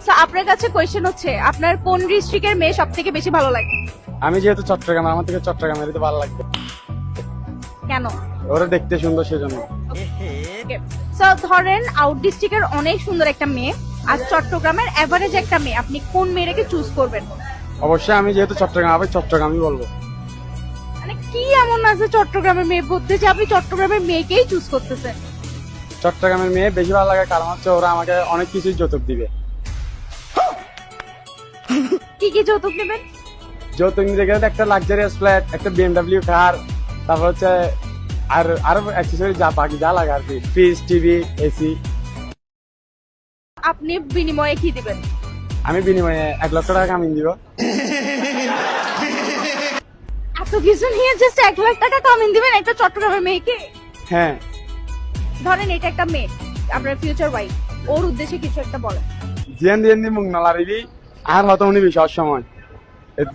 So আপনার কাছে question হচ্ছে আপনার কোন ডিস্ট্রিক্টের মেয়ে সবথেকে বেশি ভালো লাগে? আমি যেহেতু চট্টগ্রাম, আমার থেকে চট্টগ্রামের তো ভালো লাগবে। কেন? ওরা দেখতে সুন্দর সেজন্য। সো ধরেন আউট ডিস্ট্রিক্টের অনেক সুন্দর একটা মেয়ে আর চট্টগ্রামের এভারেজ একটা মেয়ে, আপনি কোন মেয়েটাকে চুজ করবেন? অবশ্যই আমি যেহেতু চট্টগ্রাম, আমি চট্টগ্রামই বলবো। মানে কি এমন আছে চট্টগ্রামের মেয়ে বলতে যে আপনি চট্টগ্রামের মেয়েকেই চুজ করতেছেন? চট্টগ্রামের মেয়ে বেশি ভালো লাগে কারণ হচ্ছে ওরা আমাকে অনেক কিছুই যৌতুক দিবে। কি কি যৌতুক নেবেন? যৌতুক নিতে গেলে একটা লাক্সারিয়াস ফ্ল্যাট, একটা BMW কার, তারপর হচ্ছে আর আরো অ্যাক্সেসরি যা বাকি যা লাগে আর কি, ফ্রিজ, টিভি, এসি। আপনি বিনিময়ে কি দিবেন? আমি বিনিময়ে 1 লক্ষ টাকা কামিয়ে দিব। এত কিছু নিয়ে জাস্ট 1 লাখ টাকা কামিয়ে দিবেন একটা চট্টগ্রামের মেয়েকে? হ্যাঁ, ধরেন এটা একটা মেয়ে, আপনার ফিউচার ওয়াইফ, ওর উদ্দেশ্যে কিছু একটা বলেন। জিয়ান দিয়ে মুখ নালারিবি আর হতো উনি সব সময় এত